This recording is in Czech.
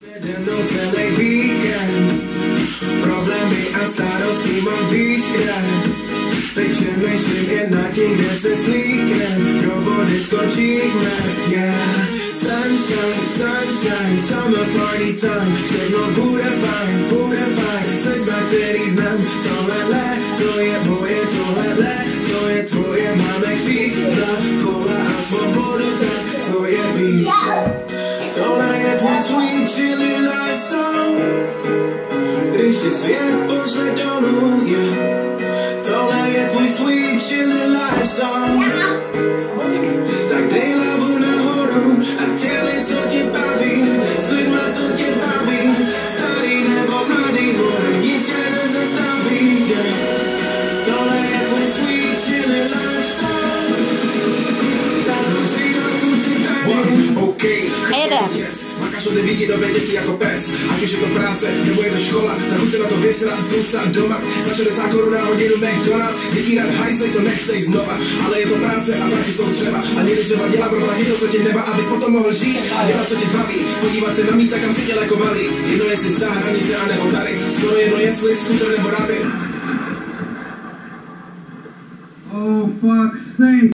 Přede mnou celý víkend, problémy a starosti mám víš kde. Teď přemýšlím jen nad tím, kde se slíknem, do vody skočíme. Yeah, sunshine, sunshine, summer party time. Všechno bude fajn, sedma, který znám. Tohle léto je moje, tohle léto je tvoje. Máme křídla, kola a svobodu, tak co je víc. Tohle je tvůj sweet chilly life song, když ti svět pošle dolů, yeah. Tohle je tvůj sweet chilly life song, tak dej hlavu nahoru a dělej, co tě baví, s lidma, co tě baví, starý nebo mladý, bude nic tě nezastaví, yeah. Tohle je tvůj sweet chilly life song, tak hoří na kluci tady, OK. Makáš od 9 do 5 si jako pes. Ať už je to práce, nebo je to škola, tak chuť se na to vysrat, zůstat doma. Za 60 korun na hodinu McDonald's. Vytírat hajzlej, to nechceš znova. Ale je to práce a prachy jsou třeba. A někdy třeba dělá proplatit to, co tě neba, abys potom mohl žít a dělat, co tě baví. Podívat se na místa, kam si děl jako malý. Jedno jestli za hranice a nebo tady. Skoro jedno jestli skuter nebo rapy. Oh fuck's sake.